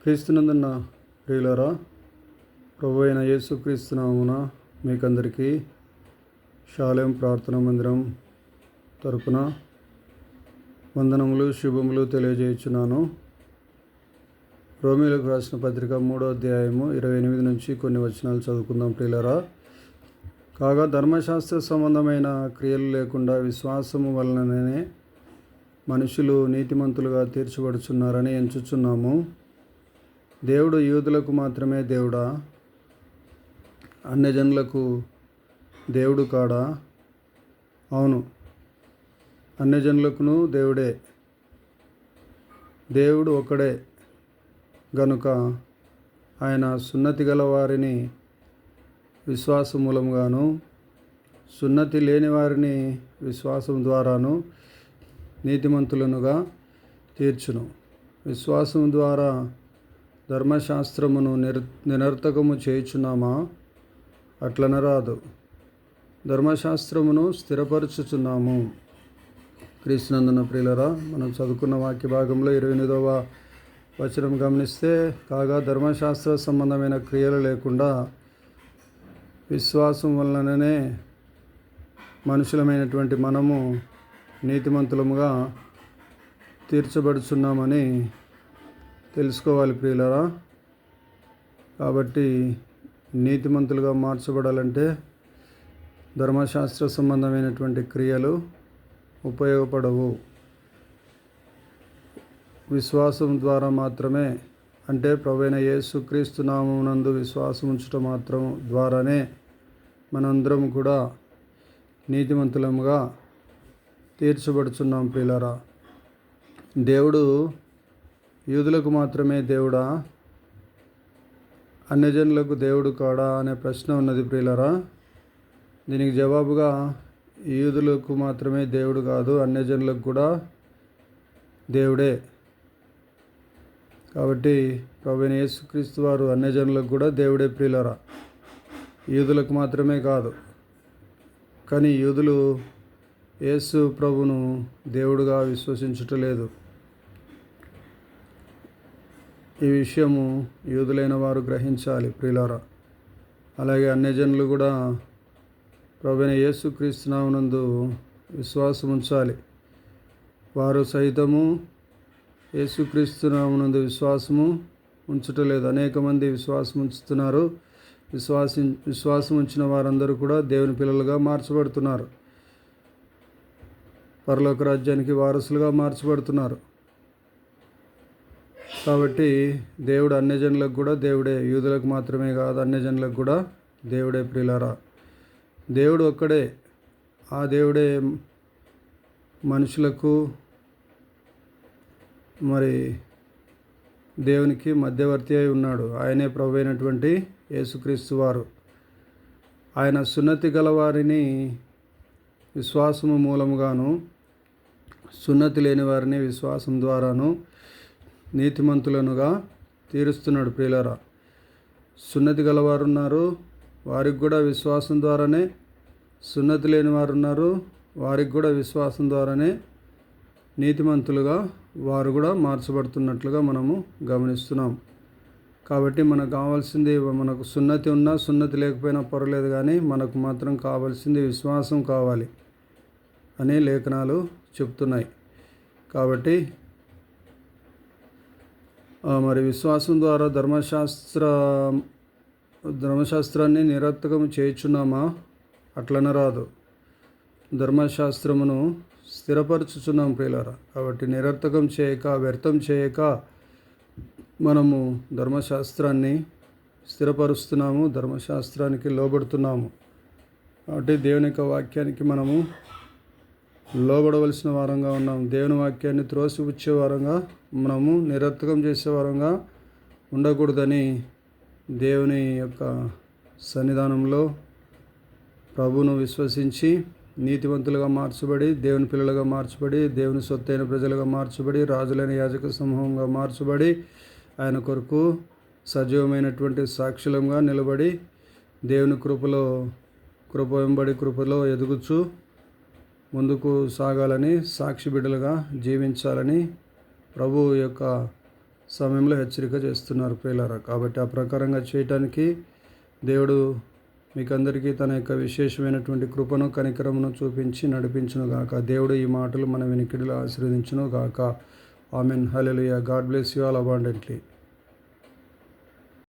క్రీస్తునందున్న ప్రియులారా, ప్రభు అయిన యేసుక్రీస్తు నామమున మీకందరికీ షాలేం ప్రార్థనా మందిరం తరపున వందనములు శుభములు తెలియజేయుచున్నాను. రోమీయులకు రాసిన పత్రిక 3వ అధ్యాయము 28 నుంచి కొన్ని వచనాలు చదువుకుందాం ప్రియులారా. కాగా ధర్మశాస్త్ర సంబంధమైన క్రియలు లేకుండా విశ్వాసము వలననే మనుషులు నీతిమంతులుగా తీర్చబడుచున్నారని ఎంచుచున్నాము. దేవుడు యూదులకు మాత్రమే దేవుడా? అన్యజనులకు దేవుడు కాడా? అవును, అన్యజనులకును దేవుడే. దేవుడు ఒకడే గనుక ఆయన సున్నతి గల వారిని విశ్వాసం మూలముగాను, సున్నతి లేని వారిని విశ్వాసం ద్వారాను నీతిమంతులనుగా తీర్చును. విశ్వాసం ద్వారా ధర్మశాస్త్రమును నిరర్థకము చేయుచున్నామా? అట్లనరాదు, ధర్మశాస్త్రమును స్థిరపరచుచున్నాము. క్రీస్తునందున ప్రియులరా, మనం చదువుకున్న వాక్య భాగంలో 28వ వచనం గమనిస్తే, కాగా ధర్మశాస్త్ర సంబంధమైన క్రియలు లేకుండా విశ్వాసం వలననే మనుషులమైనటువంటి మనము నీతిమంతులముగా తీర్చబడుచున్నామని తెలుసుకోవాలి ప్రియులారా. కాబట్టి నీతిమంతులుగా మార్చబడాలంటే ధర్మశాస్త్ర సంబంధమైనటువంటి క్రియలు ఉపయోగపడవు. విశ్వాసం ద్వారా మాత్రమే, అంటే ప్రభువైన యేసుక్రీస్తు నామమునందు విశ్వాసం ఉంచటం మాత్రం ద్వారానే మనందరం కూడా నీతిమంతులముగా తీర్చబడుచున్నాం ప్రియులారా. దేవుడు యూదులకు మాత్రమే దేవుడా? అన్యజనులకు దేవుడు కాడా అనే ప్రశ్న ఉన్నది ప్రియులారా. దీనికి జవాబుగా యూదులకు మాత్రమే దేవుడు కాదు, అన్యజనులకు కూడా దేవుడే. కాబట్టి ప్రభువైన యేసుక్రీస్తు వారు అన్యజనులకు కూడా దేవుడే ప్రియులారా, యూదులకు మాత్రమే కాదు. కానీ యూదులు యేసు ప్రభును దేవుడుగా విశ్వసించుటలేదు. ఈ విషయము యూదులైన వారు గ్రహించాలి ప్రియులారా. అలాగే అన్యజనులు కూడా ప్రభువైన యేసుక్రీస్తు నామమునందు విశ్వాసం ఉంచాలి. వారు సైతము యేసుక్రీస్తు నామమునందు విశ్వాసము ఉంచుటలేదు. అనేక మంది విశ్వాసం ఉంచుతున్నారు. విశ్వాసం ఉంచిన వారందరూ కూడా దేవుని పిల్లలుగా మార్చబడుతున్నారు, పరలోక రాజ్యానికి వారసులుగా మార్చబడుతున్నారు. కాబట్టి దేవుడు అన్యజనులకు కూడా దేవుడే, యూదులకు మాత్రమే కాదు, అన్యజనులకు కూడా దేవుడే ప్రియులారా. దేవుడు ఒక్కడే. ఆ దేవుడే మనుషులకు మరి దేవునికి మధ్యవర్తి అయి ఉన్నాడు. ఆయనే ప్రభు అయినటువంటి యేసుక్రీస్తు వారు. ఆయన సున్నతి గల వారిని విశ్వాసము మూలముగాను, సున్నతి లేని వారిని విశ్వాసం ద్వారాను నీతిమంతులనుగా తీరుస్తున్నాడు ప్రియులారా. సున్నతి గలవారు ఉన్నారు, వారికి కూడా విశ్వాసం ద్వారానే. సున్నతి లేని వారు ఉన్నారు, వారికి కూడా విశ్వాసం ద్వారానే నీతిమంతులుగా వారు కూడా మార్చబడుతున్నట్లుగా మనము గమనిస్తున్నాం. కాబట్టి మనకు కావాల్సింది, మనకు సున్నతి ఉన్నా సున్నతి లేకపోయినా పర్వాలేదు, కానీ మనకు మాత్రం కావాల్సింది విశ్వాసం కావాలి అని లేఖనాలు చెప్తున్నాయి. కాబట్టి మరి విశ్వాసం ద్వారా ధర్మశాస్త్రాన్ని నిరర్థకం చేయుచున్నామా? అట్లనరాదు, ధర్మశాస్త్రమును స్థిరపరచుచున్నాం ప్రియులారా. కాబట్టి నిరర్థకం చేయక, వ్యర్థం చేయక మనము ధర్మశాస్త్రాన్ని స్థిరపరుస్తున్నాము, ధర్మశాస్త్రానికి లోబడుతున్నాము. కాబట్టి దేవుని యొక్క వాక్యానికి మనము లోబడవలసిన వారంగా ఉన్నాం. దేవుని వాక్యాన్ని త్రోసిపుచ్చే వారంగా, మనము నిరర్థకం చేసే వారంగా ఉండకూడదని దేవుని యొక్క సన్నిధానంలో ప్రభువును విశ్వసించి నీతివంతులుగా మార్చబడి, దేవుని పిల్లలుగా మార్చబడి, దేవుని సొత్తైన ప్రజలుగా మార్చబడి, రాజులైన యాజక సమూహంగా మార్చబడి, ఆయన కొరకు సజీవమైనటువంటి సాక్షులంగా నిలబడి, దేవుని కృప వెంబడి కృపలో ఎదుగుచు ముందుకు సాగాలని, సాక్షి బిడ్డలుగా జీవించాలని ప్రభు యొక్క సమయంలో హెచ్చరిక చేస్తున్నారు ప్రియులారా. కాబట్టి ఆ ప్రకారంగా చేయటానికి దేవుడు మీకందరికీ తన యొక్క విశేషమైనటువంటి కృపను కనికరమును చూపించి నడిపించును గాక. దేవుడు ఈ మాటలు మన వినికిడిలో ఆశీర్వదించును గాక. Amen. Hallelujah. God bless you all abundantly.